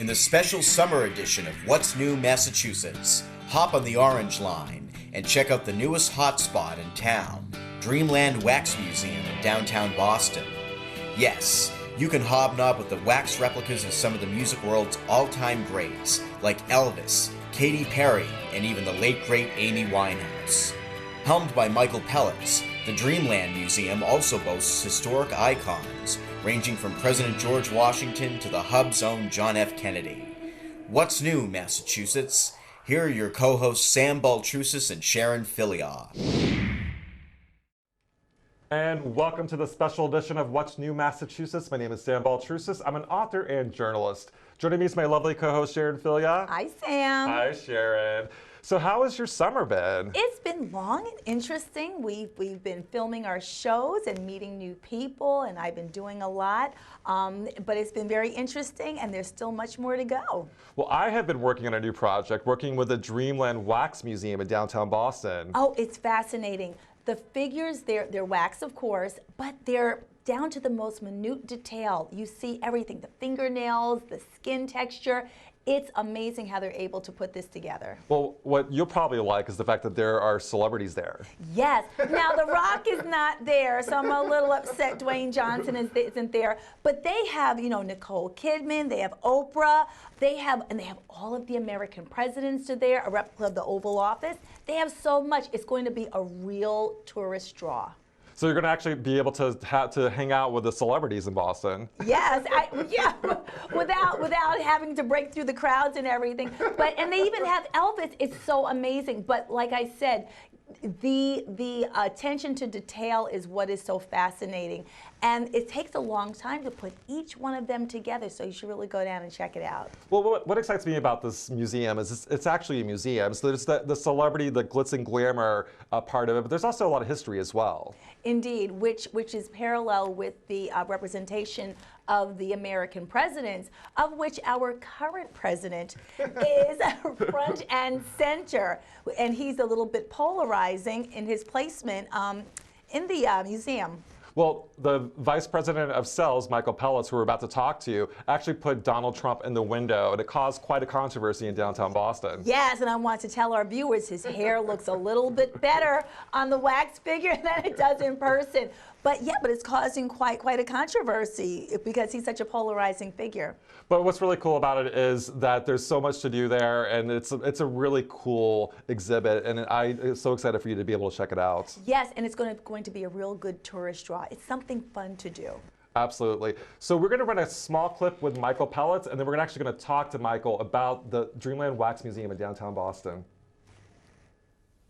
In the special summer edition of What's New Massachusetts, hop on the Orange Line and check out the newest hotspot in town, Dreamland Wax Museum in downtown Boston. Yes, you can hobnob with the wax replicas of some of the music world's all-time greats, like Elvis, Katy Perry, and even the late great Amy Winehouse. Helmed by Michael Pelletz, the Dreamland Museum also boasts historic icons, ranging from President George Washington to the Hub's own John F. Kennedy. What's new, Massachusetts? Here are your co-hosts Sam Baltrusis and Sharon Fillyaw. And welcome to the special edition of What's New, Massachusetts. My name is Sam Baltrusis. I'm an author and journalist. Joining me is my lovely co-host Sharon Fillyaw. Hi, Sam. Hi, Sharon. So how has your summer been? It's been long and interesting. We've been filming our shows and meeting new people, and I've been doing a lot. But it's been very interesting, and there's still much more to go. Well, I have been working on a new project, working with the Dreamland Wax Museum in downtown Boston. Oh, it's fascinating. The figures, they're wax, of course, but they're down to the most minute detail. You see everything, the fingernails, the skin texture. It's amazing how they're able to put this together. Well, what you'll probably like is the fact that there are celebrities there. Yes. Now, The Rock is not there, so I'm a little upset Dwayne Johnson isn't there. But they have, Nicole Kidman, they have Oprah, they have all of the American presidents are there, a replica of the Oval Office. They have so much. It's going to be a real tourist draw. So you're going to actually be able to hang out with the celebrities in Boston. Yes, without having to break through the crowds and everything. And they even have Elvis. It's so amazing. But like I said, the attention to detail is what is so fascinating. And it takes a long time to put each one of them together, so you should really go down and check it out. Well, what excites me about this museum is it's actually a museum. So there's the celebrity, the glitz and glamour part of it, but there's also a lot of history as well. Indeed, which is parallel with the representation of the American presidents, of which our current president is front and center. And he's a little bit polarizing in his placement in the museum. Well, the vice president of sales, Michael Pelletz, who we're about to talk to, actually put Donald Trump in the window, and it caused quite a controversy in downtown Boston. Yes, and I want to tell our viewers his hair looks a little bit better on the wax figure than it does in person. But it's causing quite a controversy because he's such a polarizing figure. But what's really cool about it is that there's so much to do there, and it's a really cool exhibit, and I'm so excited for you to be able to check it out. Yes, and it's going to be a real good tourist draw. It's something fun to do. Absolutely. So we're going to run a small clip with Michael Pelletz, and then we're actually going to talk to Michael about the Dreamland Wax Museum in downtown Boston.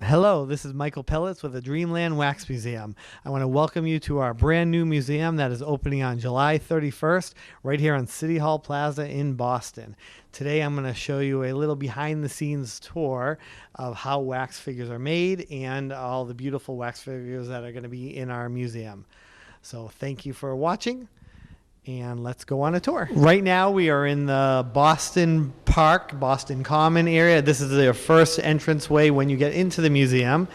Hello, this is Michael Pelletz with the Dreamland Wax Museum. I want to welcome you to our brand new museum that is opening on July 31st right here on City Hall Plaza in Boston. Today I'm going to show you a little behind the scenes tour of how wax figures are made and all the beautiful wax figures that are going to be in our museum. So thank you for watching. And let's go on a tour. Right now we are in the Boston Park, Boston Common area. This is the first entranceway when you get into the museum.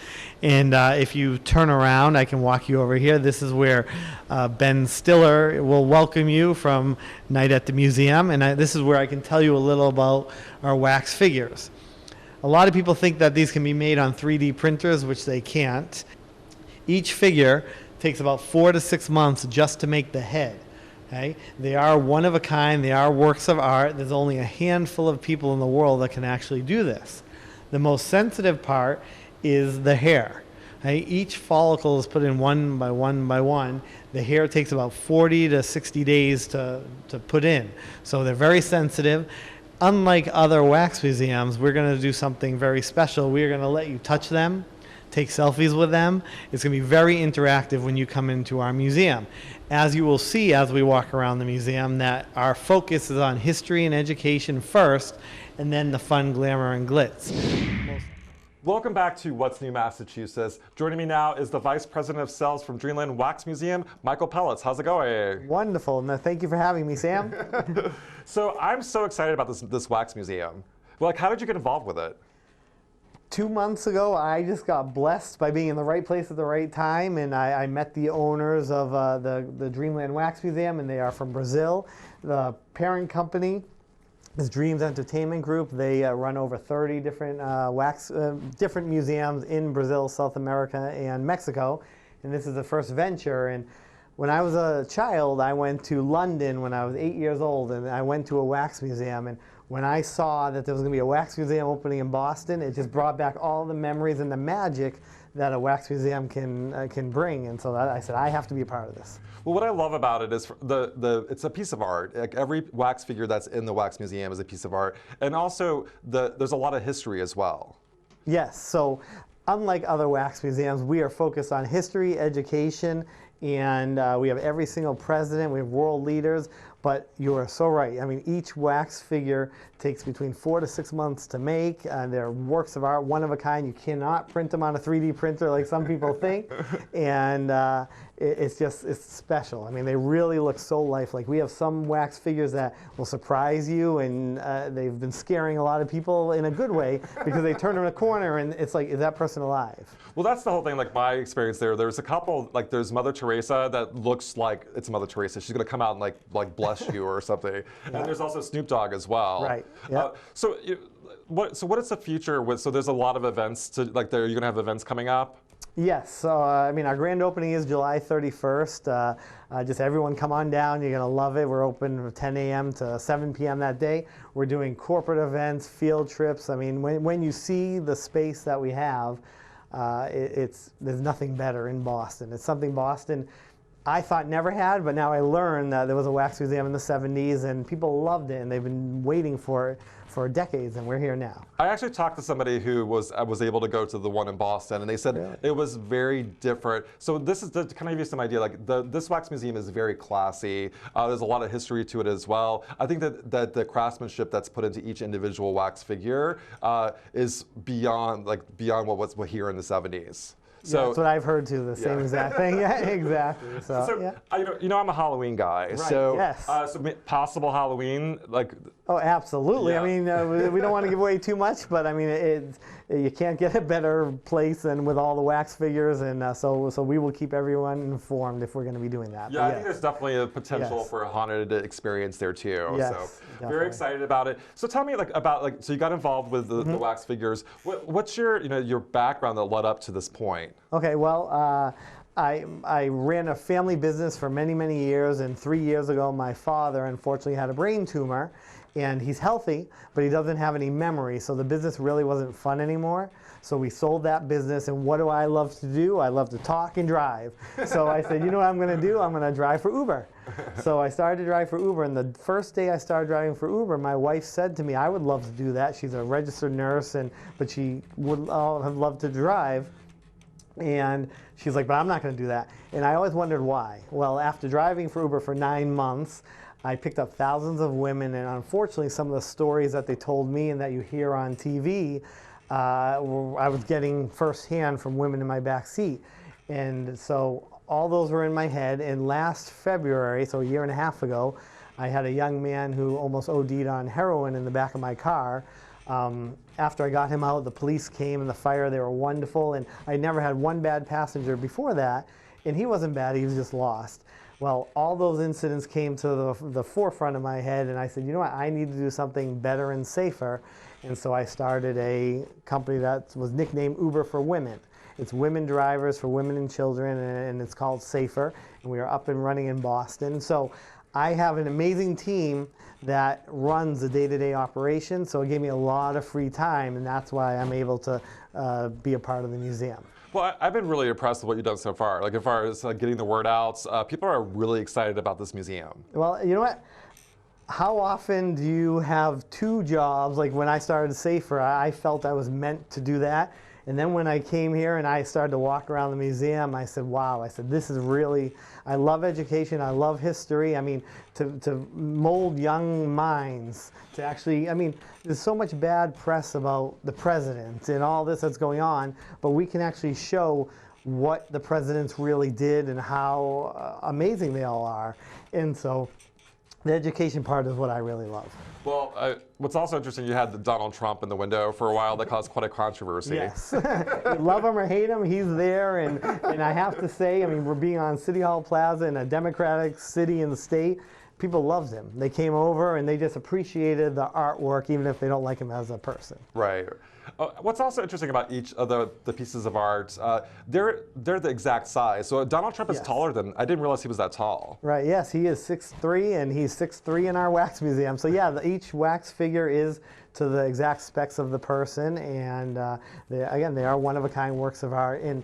And if you turn around, I can walk you over here. This is where Ben Stiller will welcome you from Night at the Museum. And this is where I can tell you a little about our wax figures. A lot of people think that these can be made on 3D printers, which they can't. Each figure takes about 4 to 6 months just to make the head. Okay? They are one of a kind. They are works of art. There's only a handful of people in the world that can actually do this. The most sensitive part is the hair. Okay? Each follicle is put in one by one by one. The hair takes about 40 to 60 days to put in. So they're very sensitive. Unlike other wax museums, we're going to do something very special. We're going to let you touch them, take selfies with them. It's going to be very interactive when you come into our museum. As you will see as we walk around the museum, that our focus is on history and education first, and then the fun, glamour, and glitz. Welcome back to What's New, Massachusetts. Joining me now is the Vice President of Sales from Dreamland Wax Museum, Michael Pelletz. How's it going? Wonderful. No, thank you for having me, Sam. So I'm so excited about this wax museum. Well, how did you get involved with it? 2 months ago, I just got blessed by being in the right place at the right time, and I met the owners of the Dreamland Wax Museum, and they are from Brazil. The parent company is Dreams Entertainment Group. They run over 30 different different museums in Brazil, South America, and Mexico. And this is the first venture. And when I was a child, I went to London when I was 8 years old, and I went to a wax museum. And when I saw that there was going to be a wax museum opening in Boston, it just brought back all the memories and the magic that a wax museum can bring. And so I said, I have to be a part of this. Well, what I love about it is it's a piece of art. Like every wax figure that's in the wax museum is a piece of art, and also there's a lot of history as well. Yes. So unlike other wax museums, we are focused on history, education, and we have every single president. We have world leaders. But you are so right. I mean, each wax figure takes between 4 to 6 months to make. They're works of art, one of a kind. You cannot print them on a 3D printer like some people think. And it's special. I mean, they really look so lifelike. We have some wax figures that will surprise you, and they've been scaring a lot of people in a good way because they turn in a corner and it's like, is that person alive? Well, that's the whole thing. Like my experience there's a couple, like there's Mother Teresa that looks like it's Mother Teresa. She's going to come out and like bless you or something. Yeah. And there's also Snoop Dogg as well. Right. Yep. So what is the future with? So there's a lot of events to like. You're going to have events coming up. Yes. So I mean, our grand opening is July 31st. Just everyone come on down. You're going to love it. We're open from 10 a.m. to 7 p.m. that day. We're doing corporate events, field trips. I mean, when you see the space that we have, there's nothing better in Boston. It's something Boston I thought never had, but now I learned that there was a wax museum in the 70s, and people loved it, and they've been waiting for it for decades, and we're here now. I actually talked to somebody who was able to go to the one in Boston, and they said it was very different. So this is to kind of give you some idea. Like this wax museum is very classy. There's a lot of history to it as well. I think that the craftsmanship that's put into each individual wax figure is beyond what was here in the 70s. So that's what I've heard too. The same exact thing. Yeah, exactly. So I'm a Halloween guy. Right. So yes. So possible Halloween like. Oh, absolutely. Yeah. I mean, we don't want to give away too much, but I mean, you can't get a better place than with all the wax figures, and so we will keep everyone informed if we're going to be doing that. Yeah, I think there's definitely a potential for a haunted experience there too. Yes, so definitely. Very excited about it. So tell me about so you got involved with the wax figures. What's your background that led up to this point? Okay, well. I ran a family business for many, many years, and 3 years ago my father unfortunately had a brain tumor, and he's healthy, but he doesn't have any memory, so the business really wasn't fun anymore. So we sold that business, and what do I love to do? I love to talk and drive. So I said, you know what I'm going to do? I'm going to drive for Uber. So I started to drive for Uber, and the first day I started driving for Uber, my wife said to me, I would love to do that. She's a registered nurse, but she would have loved to drive. And she's like, but I'm not going to do that. And I always wondered why. Well, after driving for Uber for 9 months, I picked up thousands of women, and unfortunately some of the stories that they told me and that you hear on TV, I was getting firsthand from women in my back seat. And so all those were in my head, and last February, so a year and a half ago, I had a young man who almost OD'd on heroin in the back of my car. After I got him out, the police came and the fire, they were wonderful, and I never had one bad passenger before that, and he wasn't bad, he was just lost. Well, all those incidents came to the forefront of my head, and I said, you know what, I need to do something better and safer, and so I started a company that was nicknamed Uber for Women. It's women drivers for women and children, and it's called Safer, and we are up and running in Boston. So I have an amazing team that runs the day-to-day operation, so it gave me a lot of free time, and that's why I'm able to be a part of the museum. Well, I've been really impressed with what you've done so far. Like as far as getting the word out, people are really excited about this museum. Well, you know what? How often do you have 2 jobs? Like when I started Safer, I felt I was meant to do that. And then when I came here and I started to walk around the museum, I said, wow, I said, this is really, I love education, I love history. I mean, to mold young minds, to actually, I mean, there's so much bad press about the president and all this that's going on, but we can actually show what the presidents really did and how amazing they all are. And so the education part is what I really love. Well, what's also interesting, you had the Donald Trump in the window for a while that caused quite a controversy. Yes. You love him or hate him, he's there. And I have to say, I mean, we're being on City Hall Plaza in a Democratic city in the state. people loved him. They came over and they just appreciated the artwork, even if they don't like him as a person. Right. What's also interesting about each of the pieces of art, they're the exact size. So Donald Trump is taller than, I didn't realize he was that tall. Right, yes, he is 6'3", and he's 6'3" in our wax museum. So yeah, each wax figure is to the exact specs of the person, and again, they are one-of-a-kind works of art. And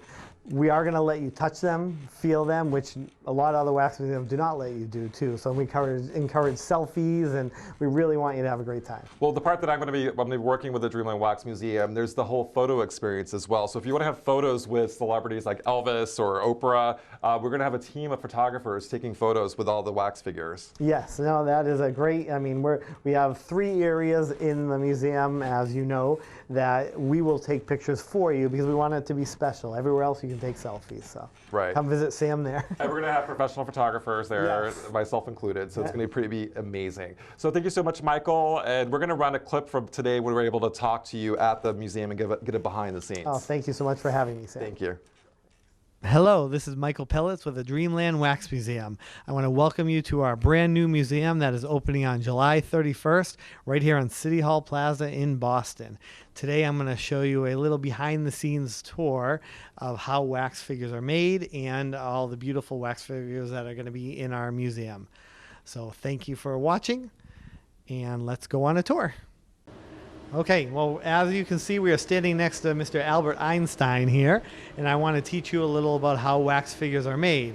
we are going to let you touch them, feel them, which a lot of other wax museums do not let you do too. So we encourage selfies, and we really want you to have a great time. Well, the part that I'm going to be working with the Dreamland Wax Museum, there's the whole photo experience as well. So if you want to have photos with celebrities like Elvis or Oprah, we're going to have a team of photographers taking photos with all the wax figures. Yes, no, that is a great, I mean, we have 3 areas in the museum, as you know, that we will take pictures for you because we want it to be special. Everywhere else you can take selfies, so come visit Sam there. And we're going to have professional photographers there, myself included, so it's going to be amazing. So thank you so much, Michael, and we're going to run a clip from today when we were able to talk to you at the museum and get it behind the scenes. Oh, thank you so much for having me, Sam. Thank you. Hello, this is Michael Pelletz with the Dreamland Wax Museum. I want to welcome you to our brand new museum that is opening on July 31st right here on City Hall Plaza in Boston. Today I'm going to show you a little behind the scenes tour of how wax figures are made and all the beautiful wax figures that are going to be in our museum. So thank you for watching, and let's go on a tour. Okay, well, as you can see, we are standing next to Mr. Albert Einstein here, and I want to teach you a little about how wax figures are made.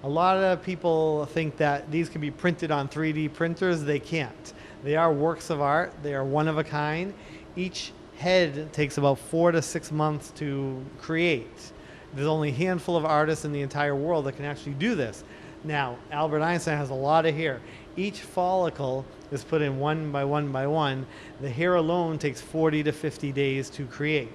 A lot of people think that these can be printed on 3D printers. They can't. They are works of art. They are one of a kind. Each head takes about 4 to 6 months to create. There's only a handful of artists in the entire world that can actually do this. Now, Albert Einstein has a lot of hair. Each follicle is put in one by one by one. The hair alone takes 40 to 50 days to create.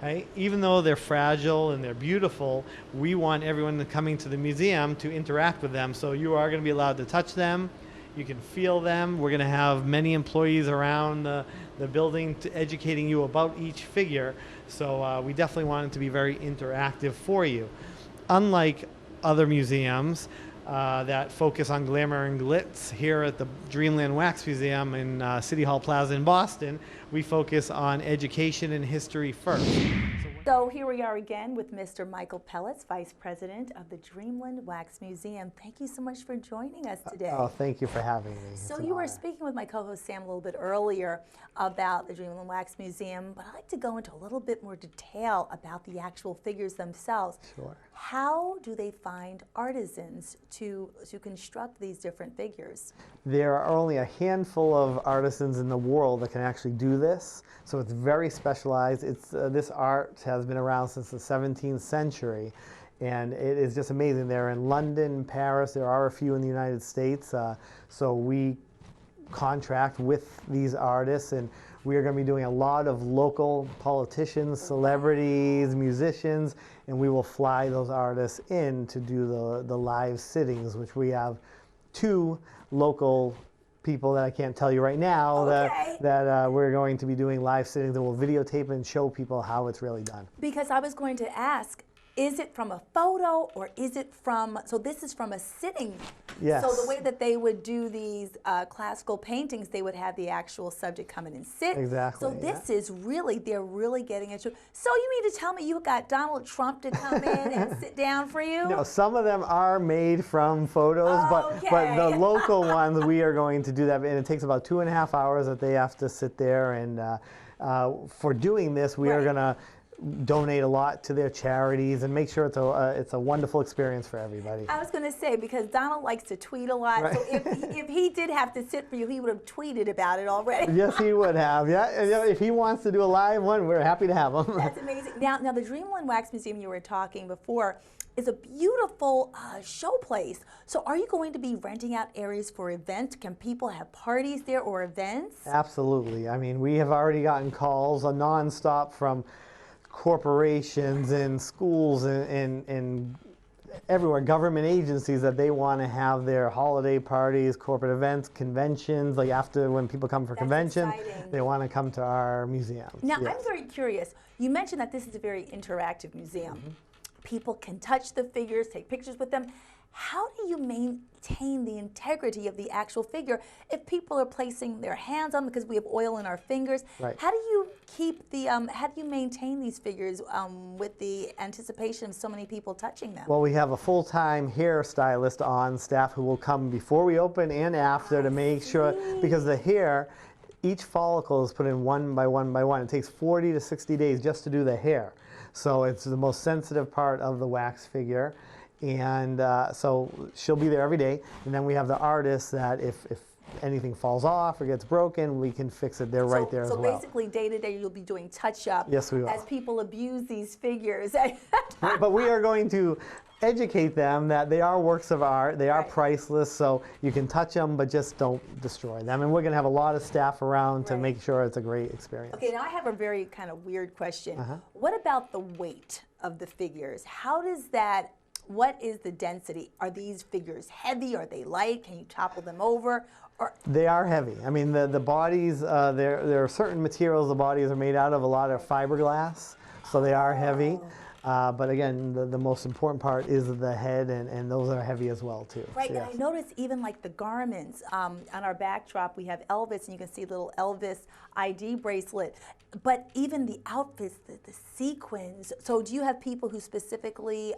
Right? Even though they're fragile and they're beautiful, we want everyone coming to the museum to interact with them. So you are going to be allowed to touch them. You can feel them. We're going to have many employees around the building educating you about each figure. So we definitely want it to be very interactive for you. Unlike other museums that focus on glamour and glitz, here at the Dreamland Wax Museum in City Hall Plaza in Boston, we focus on education and history first. So here we are again with Mr. Michael Pelletz, Vice President of the Dreamland Wax Museum. Thank you so much for joining us today. Oh, thank you for having me. So you were speaking with my co-host Sam a little bit earlier about the Dreamland Wax Museum, but I'd like to go into a little bit more detail about the actual figures themselves. Sure. How do they find artisans to construct these different figures? There are only a handful of artisans in the world that can actually do this, so it's very specialized. This art has been around since the 17th century, and it is just amazing. They're in London, Paris, there are a few in the United States, so we contract with these artists, and we are going to be doing a lot of local politicians, celebrities, musicians, and we will fly those artists in to do the live sittings, which we have 2 local people that I can't tell you right now that we're going to be doing live sittings that will videotape and show people how it's really done. Because I was going to ask, is it from a photo or is it from, so this is from a sitting. Yes. So the way that they would do these classical paintings, they would have the actual subject come in and sit. Exactly. So this is really, they're really getting into. So you mean to tell me you got Donald Trump to come in and sit down for you? No, some of them are made from photos, but the local ones, we are going to do that, and it takes about 2.5 hours that they have to sit there, and for doing this, we are going to donate a lot to their charities and make sure it's a wonderful experience for everybody. I was going to say, because Donald likes to tweet a lot, so if he did have to sit for you, he would have tweeted about it already. Yes, he would have. Yeah, and, if he wants to do a live one, we're happy to have him. That's amazing. Now the Dreamland Wax Museum you were talking before is a beautiful show place. So are you going to be renting out areas for events? Can people have parties there or events? Absolutely. I mean, we have already gotten calls nonstop from corporations and schools and everywhere, government agencies, that they want to have their holiday parties, corporate events, conventions, like after when people come for convention, they want to come to our museum. Now, I'm very curious. You mentioned that this is a very interactive museum. People can touch the figures, take pictures with them. how do you maintain the integrity of the actual figure if people are placing their hands on them because we have oil in our fingers? Right. How do you keep the, how do you maintain these figures with the anticipation of so many people touching them? Well, we have a full-time hairstylist on staff who will come before we open and after to make sure, because the hair, each follicle is put in one by one by one. It takes 40 to 60 days just to do the hair. So it's the most sensitive part of the wax figure. And so she'll be there every day. And then we have the artists that if anything falls off or gets broken, we can fix it. They're right there as well. So basically, day to day, you'll be doing touch-up. Yes, we will. As people abuse these figures. But we are going to educate them that they are works of art. They are priceless, so you can touch them, but just don't destroy them. And we're going to have a lot of staff around to make sure it's a great experience. Okay, now I have a very kind of weird question. What about the weight of the figures? How does that, what is the density? Are these figures heavy? Are they light? Can you topple them over? Or they are heavy. I mean, the bodies, there are certain materials the bodies are made out of, a lot of fiberglass, so they are heavy. But again, the most important part is the head, and those are heavy as well, too. right, So, and I noticed even like the garments, on our backdrop we have Elvis, and you can see a little Elvis ID bracelet. But even the outfits, the sequins. So do you have people who specifically,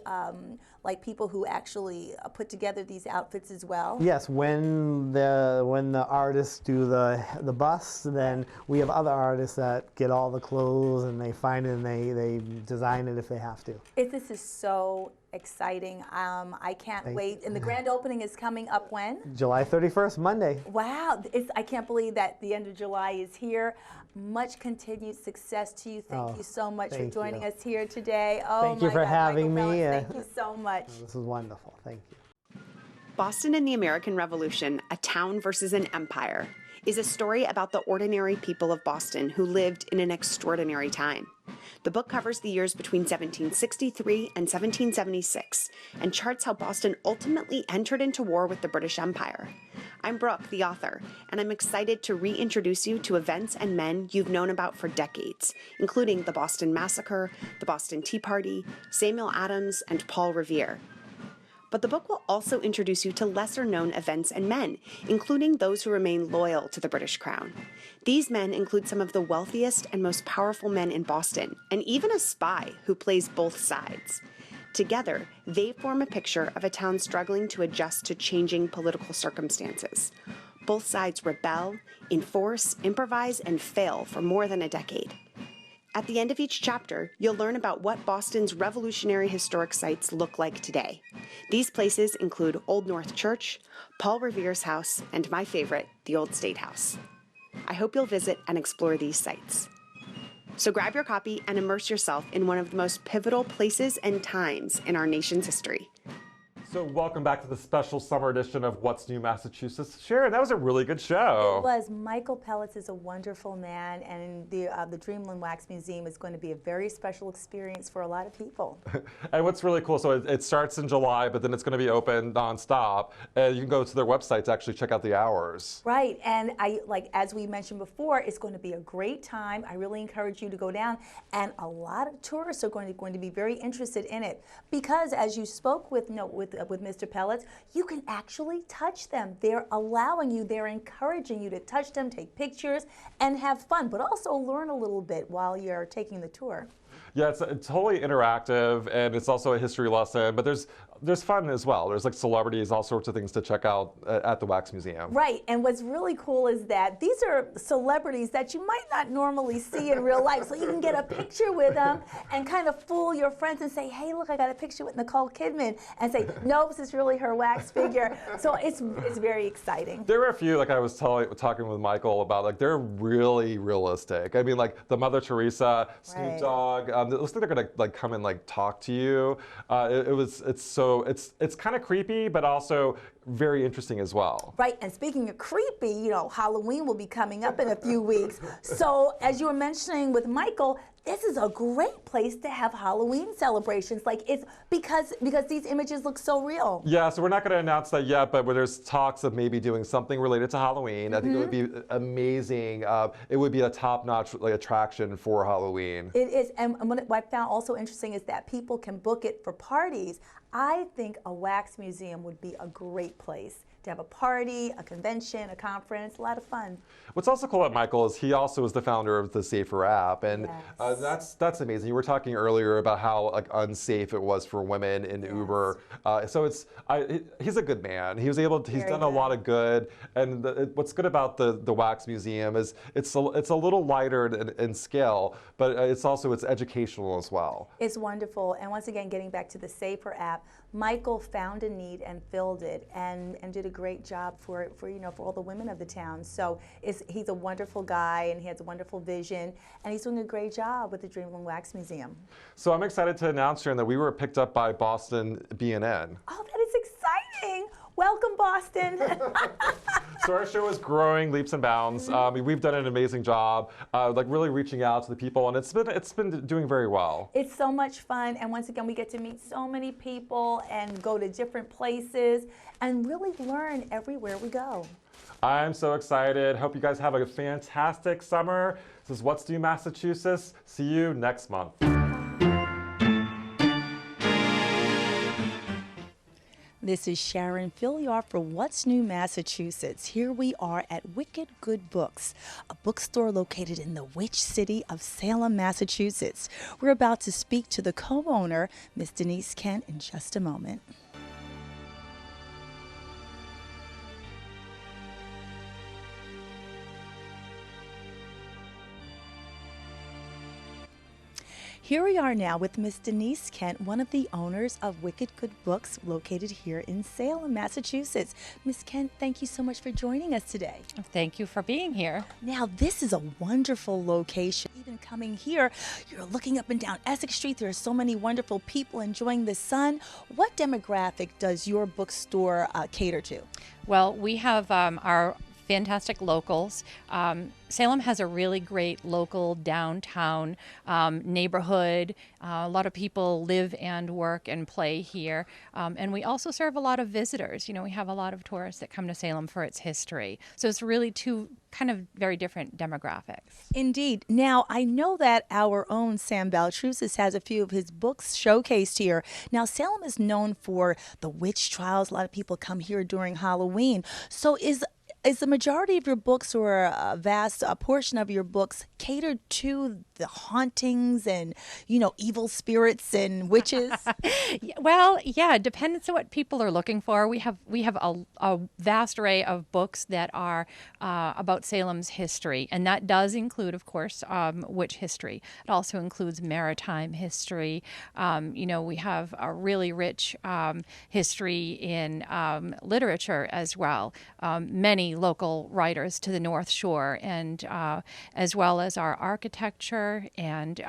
like people who actually put together these outfits as well? Yes, when the artists do the busts, then we have other artists that get all the clothes and they find it and they design it if they have to. This is so exciting. I can't wait. And the grand opening is coming up when? July 31st, Monday. Wow, I can't believe that the end of July is here. Much continued success to you. Thank you so much for joining us here today. Oh, Thank you for having Michael me. Pelletz, thank you so much. This is wonderful. Thank you. Boston in the American Revolution, A Town versus an Empire, is a story about the ordinary people of Boston who lived in an extraordinary time. The book covers the years between 1763 and 1776 and charts how Boston ultimately entered into war with the British Empire. I'm Brooke, the author, and I'm excited to reintroduce you to events and men you've known about for decades, including the Boston Massacre, the Boston Tea Party, Samuel Adams, and Paul Revere. But the book will also introduce you to lesser-known events and men, including those who remain loyal to the British Crown. These men include some of the wealthiest and most powerful men in Boston, and even a spy who plays both sides. Together, they form a picture of a town struggling to adjust to changing political circumstances. Both sides rebel, enforce, improvise, and fail for more than a decade. At the end of each chapter, you'll learn about what Boston's revolutionary historic sites look like today. These places include Old North Church, Paul Revere's house, and my favorite, the Old State House. I hope you'll visit and explore these sites. So grab your copy and immerse yourself in one of the most pivotal places and times in our nation's history. So welcome back to the special summer edition of What's New Massachusetts. Sharon, that was a really good show. It was. Michael Pelletz is a wonderful man, and the Dreamland Wax Museum is going to be a very special experience for a lot of people. And what's really cool, so it starts in July, but then it's going to be open nonstop, and you can go to their website to actually check out the hours. Right, and as we mentioned before, it's going to be a great time. I really encourage you to go down, and a lot of tourists are going to be very interested in it because, as you spoke with Mr. Pelletz, you can actually touch them. They're allowing you, they're encouraging you to touch them, take pictures, and have fun, but also learn a little bit while you're taking the tour. Yeah, it's totally interactive, and it's also a history lesson, but there's fun as well. There's like celebrities, all sorts of things to check out at the Wax Museum. Right, and what's really cool is that these are celebrities that you might not normally see in real life, so you can get a picture with them and kind of fool your friends and say, hey, look, I got a picture with Nicole Kidman, and say, no, this is really her wax figure. So it's very exciting. There were a few, like I was talking with Michael about, like they're really realistic. I mean, like the Mother Teresa, Snoop Dogg, it looks like they're gonna like come and like talk to you. It's kind of creepy, but also very interesting as well. Right, and speaking of creepy, you know, Halloween will be coming up in a few weeks. So as you were mentioning with Michael, this is a great place to have Halloween celebrations. Like, it's because these images look so real. Yeah, so we're not going to announce that yet, but there's talks of maybe doing something related to Halloween. I think it would be amazing. It would be a top-notch attraction for Halloween. It is, and what I found also interesting is that people can book it for parties. I think a wax museum would be a great place to have a party, a convention, a conference, a lot of fun. What's also cool about Michael is he also is the founder of the Safer app, and that's amazing. You were talking earlier about how unsafe it was for women in Uber. So he's a good man. He was able to, he's done a lot of good, and what's good about the Wax Museum is it's a little lighter in scale, but it's educational as well. It's wonderful, and once again, getting back to the Safer app, Michael found a need and filled it, and did a great job for all the women of the town. So he's a wonderful guy, and he has a wonderful vision, and he's doing a great job with the Dreamland Wax Museum. So I'm excited to announce, Sharon, that we were picked up by Boston BNN. Oh, that is exciting! Welcome, Boston. So our show is growing leaps and bounds. We've done an amazing job, really reaching out to the people, and it's been doing very well. It's so much fun, and once again, we get to meet so many people and go to different places and really learn everywhere we go. I'm so excited. Hope you guys have a fantastic summer. This is What's New Massachusetts. See you next month. This is Sharon Fillyaw for What's New Massachusetts. Here we are at Wicked Good Books, a bookstore located in the witch city of Salem, Massachusetts. We're about to speak to the co-owner, Miss Denise Kent, in just a moment. Here we are now with Miss Denise Kent, one of the owners of Wicked Good Books, located here in Salem, Massachusetts. Miss Kent, thank you so much for joining us today. Thank you for being here. Now, this is a wonderful location. Even coming here, you're looking up and down Essex Street. There are so many wonderful people enjoying the sun. What demographic does your bookstore cater to? Well, we have our fantastic locals. Salem has a really great local downtown neighborhood. A lot of people live and work and play here. And we also serve a lot of visitors. You know, we have a lot of tourists that come to Salem for its history. So it's really two kind of very different demographics. Indeed. Now, I know that our own Sam Baltrusis has a few of his books showcased here. Now, Salem is known for the witch trials. A lot of people come here during Halloween. So is the majority of your books, or a vast portion of your books, catered to the hauntings and, evil spirits and witches? Well, yeah, it depends on what people are looking for. We have a vast array of books that are about Salem's history, and that does include, of course, witch history. It also includes maritime history. We have a really rich history in literature as well. Many local writers to the North Shore, and as well as our architecture, and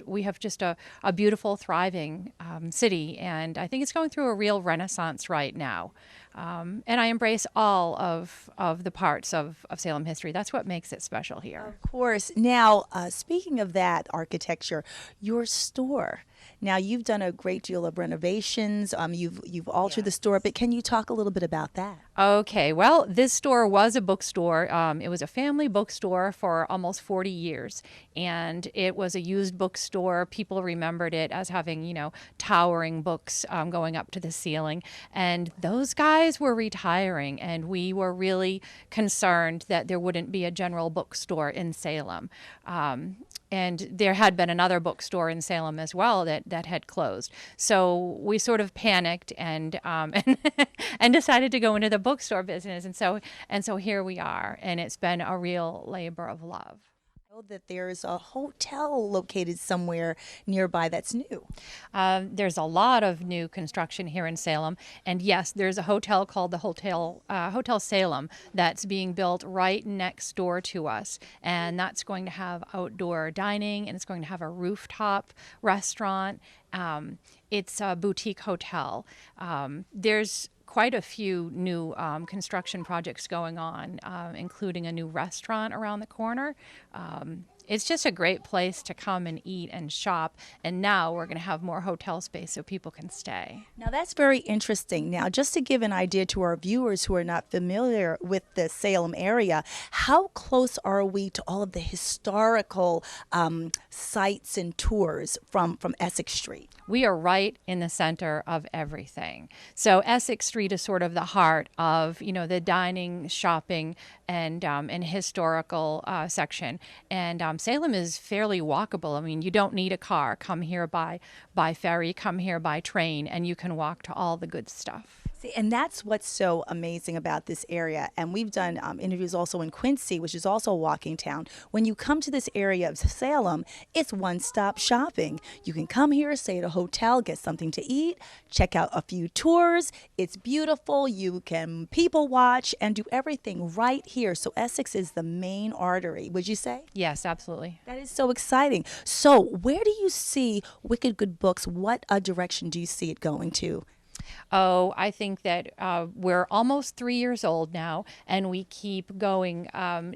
we have just a beautiful, thriving city, and I think it's going through a real renaissance right now. And I embrace all of the parts of Salem history. That's what makes it special here. Of course. Now, speaking of that architecture, your store. Now, you've done a great deal of renovations. You've altered the store, but can you talk a little bit about that? Okay, well, this store was a bookstore. It was a family bookstore for almost 40 years, and it was a used bookstore. People remembered it as having, towering books going up to the ceiling, and those guys were retiring, and we were really concerned that there wouldn't be a general bookstore in Salem. And there had been another bookstore in Salem as well that had closed. So we sort of panicked and and decided to go into the bookstore business. And so here we are, and it's been a real labor of love. That there's a hotel located somewhere nearby that's new. There's a lot of new construction here in Salem, and yes, there's a hotel called the Hotel Salem that's being built right next door to us, and that's going to have outdoor dining, and it's going to have a rooftop restaurant. It's a boutique hotel. There's quite a few new construction projects going on, including a new restaurant around the corner. It's just a great place to come and eat and shop. And now we're going to have more hotel space so people can stay. Now that's very interesting. Now, just to give an idea to our viewers who are not familiar with the Salem area, how close are we to all of the historical sites and tours from Essex Street? We are right in the center of everything. So Essex Street is sort of the heart of, the dining, shopping, and historical section. And Salem is fairly walkable. I mean, you don't need a car. Come here by ferry, come here by train, and you can walk to all the good stuff. See, and that's what's so amazing about this area. And we've done interviews also in Quincy, which is also a walking town. When you come to this area of Salem, it's one-stop shopping. You can come here, stay at a hotel, get something to eat, check out a few tours. It's beautiful. You can people watch and do everything right here. So Essex is the main artery, would you say? Yes, absolutely. That is so exciting. So where do you see Wicked Good Books? What direction do you see it going to? Oh, I think that we're almost 3 years old now, and we keep going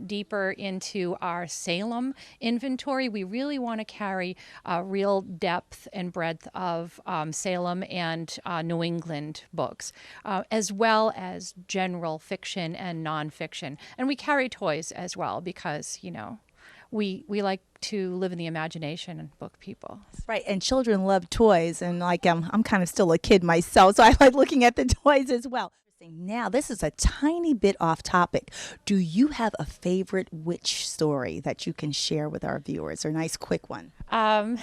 deeper into our Salem inventory. We really want to carry real depth and breadth of Salem and New England books, as well as general fiction and nonfiction. And we carry toys as well because, we like to live in the imagination and book people. Right, and children love toys, and I'm kind of still a kid myself, so I like looking at the toys as well. Now, this is a tiny bit off topic. Do you have a favorite witch story that you can share with our viewers? A nice quick one. There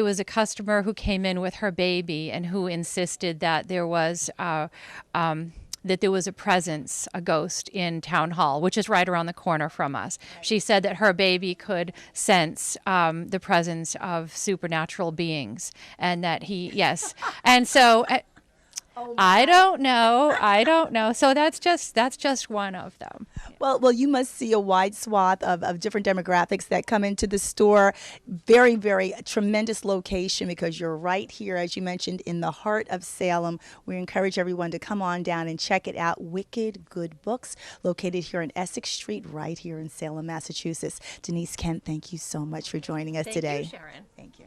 was a customer who came in with her baby and who insisted that there was a presence, a ghost in Town Hall, which is right around the corner from us. She said that her baby could sense the presence of supernatural beings, and that yes. And so I don't know. So that's just one of them. Well, you must see a wide swath of different demographics that come into the store. Very, very tremendous location because you're right here, as you mentioned, in the heart of Salem. We encourage everyone to come on down and check it out. Wicked Good Books, located here on Essex Street, right here in Salem, Massachusetts. Denise Kent, thank you so much for joining us today. Thank you, Sharon. Thank you.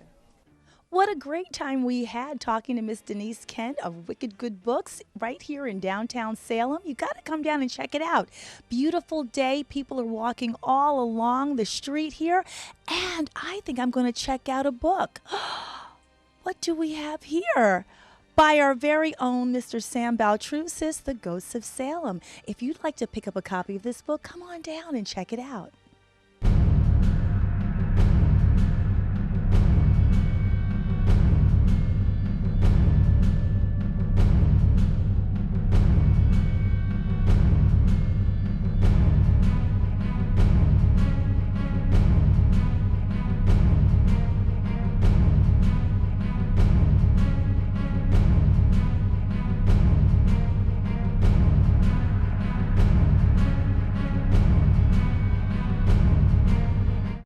What a great time we had talking to Miss Denise Kent of Wicked Good Books right here in downtown Salem. You got to come down and check it out. Beautiful day. People are walking all along the street here. And I think I'm going to check out a book. What do we have here? By our very own Mr. Sam Baltrusis, The Ghosts of Salem. If you'd like to pick up a copy of this book, come on down and check it out.